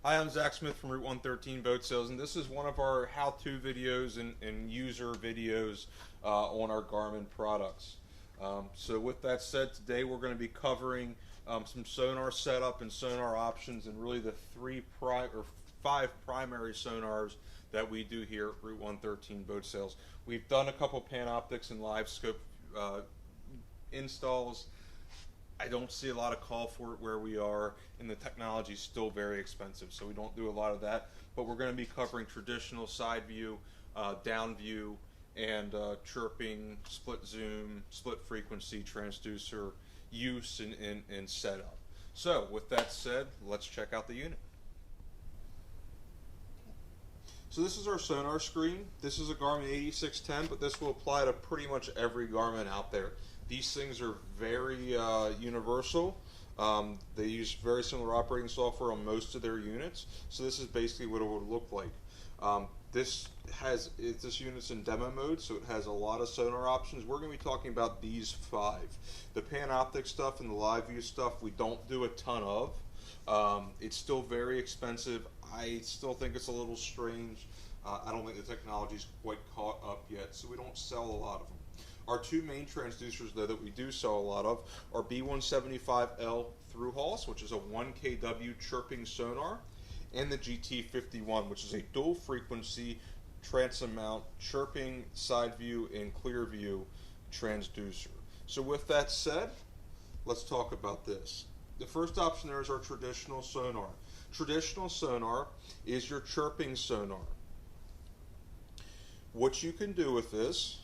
Hi, I'm Zach Smith from Route 113 Boat Sales, and this is one of our how-to videos and user videos on our Garmin products. So with that said, today we're going to be covering some sonar setup and sonar options, and really the five primary sonars that we do here at Route 113 Boat Sales. We've done a couple Panoptics and live scope installs. I don't see a lot of call for it where we are, and the technology is still very expensive, so we don't do a lot of that. But we're going to be covering traditional side view, down view, and chirping, split zoom, split frequency, transducer use and setup. So with that said, let's check out the unit. So this is our sonar screen. This is a Garmin 8610, but this will apply to pretty much every Garmin out there. These things are very universal. They use very similar operating software on most of their units. So this is basically what it would look like. This unit's in demo mode, so it has a lot of sonar options. We're going to be talking about these five. The Panoptic stuff and the live view stuff we don't do a ton of. It's still very expensive. I still think it's a little strange. I don't think the technology's quite caught up yet, so we don't sell a lot of them. Our two main transducers, though, that we do sell a lot of are B175L through hauls, which is a 1 kW chirping sonar, and the GT51, which is a dual frequency transamount chirping side view and clear view transducer. So with that said, let's talk about this. The first option there is our traditional sonar. Traditional sonar is your chirping sonar. What you can do with this,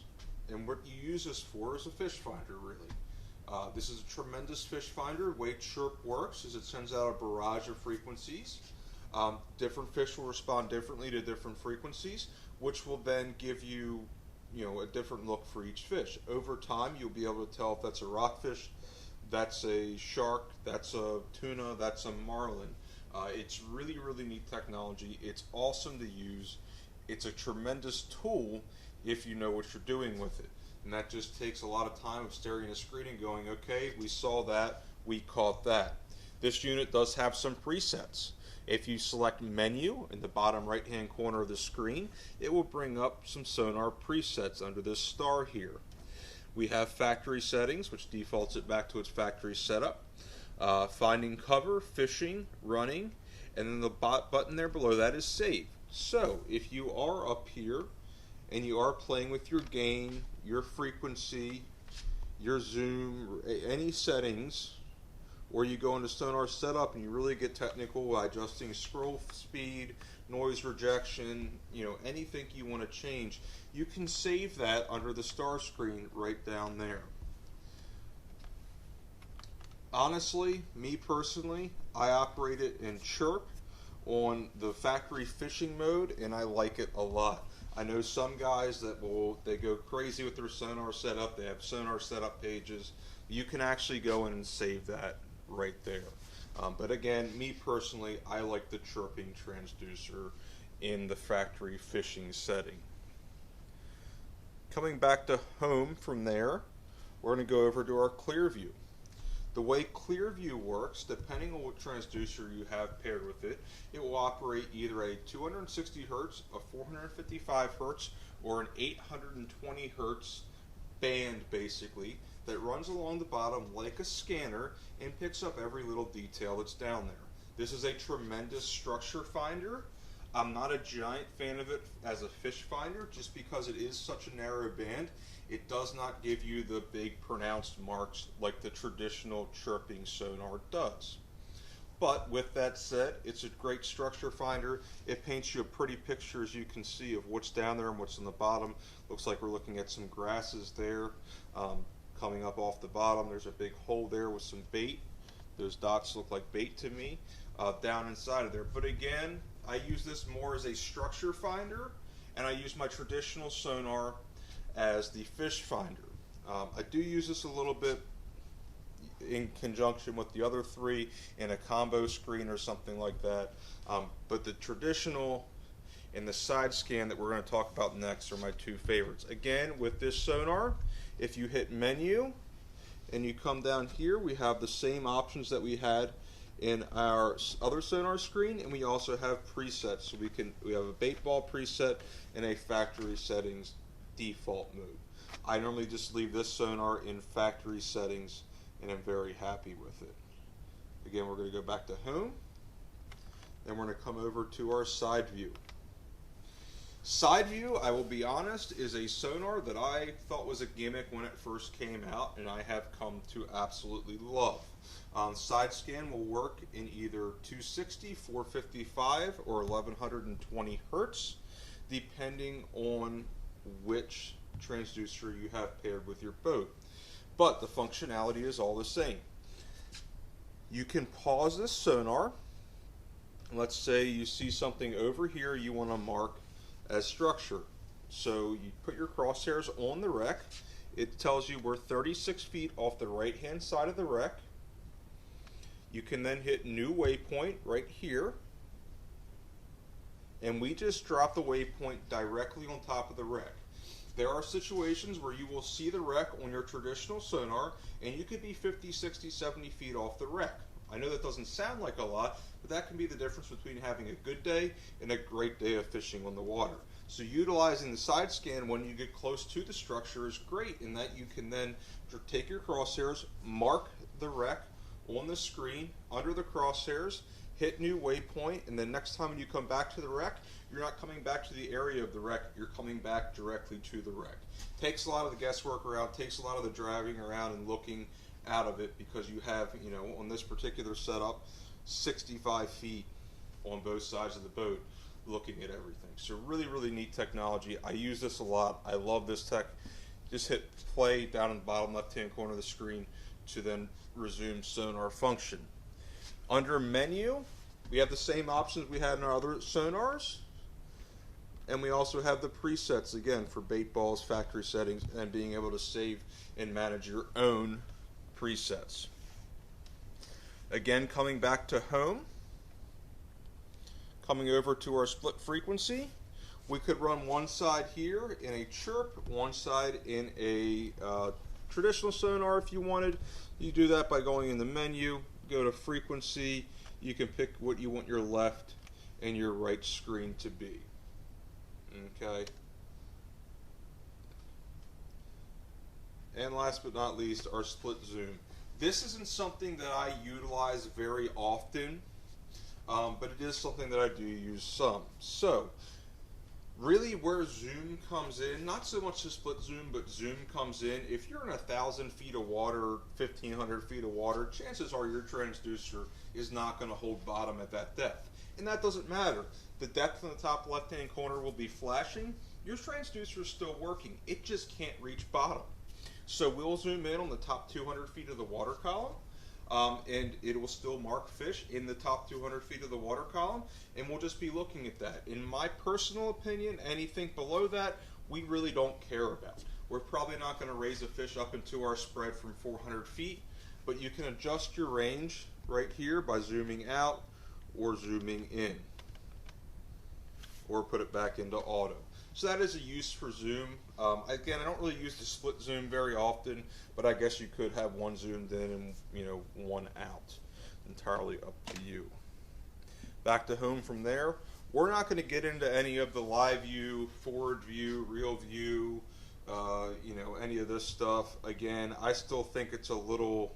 and what you use this for, is a fish finder, really. This is a tremendous fish finder. The way chirp works is it sends out a barrage of frequencies. Different fish will respond differently to different frequencies, which will then give you, a different look for each fish. Over time, you'll be able to tell if that's a rockfish, that's a shark, that's a tuna, that's a marlin. It's really, really neat technology. It's awesome to use. It's a tremendous tool if you know what you're doing with it. And that just takes a lot of time of staring at a screen and going, okay, we saw that, we caught that. This unit does have some presets. If you select menu in the bottom right hand corner of the screen, it will bring up some sonar presets under this star here. We have factory settings, which defaults it back to its factory setup. Finding cover, fishing, running, and then the button there below that is save. So if you are up here and you are playing with your gain, your frequency, your zoom, any settings, or you go into sonar setup and you really get technical by adjusting scroll speed, noise rejection, anything you want to change, you can save that under the star screen right down there. Honestly, me personally, I operate it in chirp on the factory fishing mode, and I like it a lot. I know some guys that they go crazy with their sonar setup. They have sonar setup pages. You can actually go in and save that right there. But again, me personally, I like the chirping transducer in the factory fishing setting. Coming back to home from there, we're going to go over to our clear view. The way clear view works, depending on what transducer you have paired with it, it will operate either a 260 Hz, a 455 Hz, or an 820 Hz band, basically, that runs along the bottom like a scanner and picks up every little detail that's down there. This is a tremendous structure finder. I'm not a giant fan of it as a fish finder just because it is such a narrow band. It does not give you the big pronounced marks like the traditional chirping sonar does. But with that said, it's a great structure finder. It paints you a pretty picture, as you can see, of what's down there and what's on the bottom. Looks like we're looking at some grasses there. Coming up off the bottom, there's a big hole there with some bait. Those dots look like bait to me down inside of there. But again, I use this more as a structure finder, and I use my traditional sonar as the fish finder. I do use this a little bit in conjunction with the other three in a combo screen or something like that. But the traditional and the side scan that we're going to talk about next are my two favorites. Again, with this sonar, if you hit menu and you come down here, we have the same options that we had in our other sonar screen, and we also have presets. So we have a bait ball preset and a factory settings default mode. I normally just leave this sonar in factory settings, and I'm very happy with it. Again, we're going to go back to home, and we're going to come over to our side view. Side view, I will be honest, is a sonar that I thought was a gimmick when it first came out, and I have come to absolutely love. Side scan will work in either 260, 455, or 1120 hertz, depending on which transducer you have paired with your boat. But the functionality is all the same. You can pause this sonar. Let's say you see something over here you want to mark as structure. So you put your crosshairs on the wreck. It tells you we're 36 feet off the right hand side of the wreck. You can then hit new waypoint right here, and we just drop the waypoint directly on top of the wreck. There are situations where you will see the wreck on your traditional sonar, and you could be 50, 60, 70 feet off the wreck. I know that doesn't sound like a lot, but that can be the difference between having a good day and a great day of fishing on the water. So utilizing the side scan when you get close to the structure is great, in that you can then take your crosshairs, mark the wreck on the screen under the crosshairs, hit new waypoint, and then next time when you come back to the wreck, you're not coming back to the area of the wreck, you're coming back directly to the wreck. Takes a lot of the guesswork around, takes a lot of the driving around and looking out of it, because you have, on this particular setup, 65 feet on both sides of the boat looking at everything. So really, really neat technology. I use this a lot. I love this tech. Just hit play down in the bottom left-hand corner of the screen to then resume sonar function. Under menu, we have the same options we had in our other sonars, and we also have the presets, again, for bait balls, factory settings, and being able to save and manage your own presets. Again, coming back to home, coming over to our split frequency, we could run one side here in a chirp, one side in a traditional sonar if you wanted. You do that by going in the menu, go to frequency, you can pick what you want your left and your right screen to be. Okay. And last but not least, our split zoom. This isn't something that I utilize very often, but it is something that I do use some. So, really where zoom comes in, not so much the split zoom, but zoom comes in, if you're in 1,000 feet of water, 1,500 feet of water, chances are your transducer is not going to hold bottom at that depth. And that doesn't matter. The depth in the top left-hand corner will be flashing. Your transducer is still working. It just can't reach bottom. So we'll zoom in on the top 200 feet of the water column, and it will still mark fish in the top 200 feet of the water column, and we'll just be looking at that. In my personal opinion, anything below that, we really don't care about. We're probably not going to raise a fish up into our spread from 400 feet, but you can adjust your range right here by zooming out or zooming in, or put it back into auto. So that is a use for zoom. Again, I don't really use the split zoom very often, but I guess you could have one zoomed in and one out. Entirely up to you. Back to home from there. We're not going to get into any of the live view, forward view, real view, any of this stuff. Again, I still think it's a little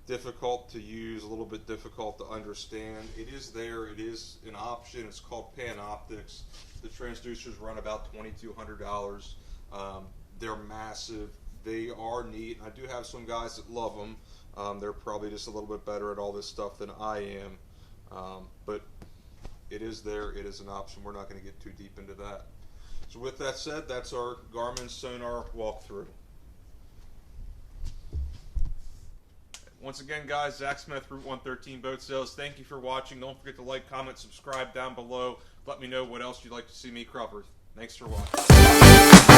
difficult to use, a little bit difficult to understand. It is there, it is an option, it's called Panoptics. The transducers run about $2,200. They're massive, they are neat. I do have some guys that love them. They're probably just a little bit better at all this stuff than I am. But it is there, it is an option. We're not going to get too deep into that. So with that said, that's our Garmin Sonar walkthrough. Once again, guys, Zach Smith, Route 113 Boat Sales. Thank you for watching. Don't forget to like, comment, subscribe down below. Let me know what else you'd like to see me cover. Thanks for watching.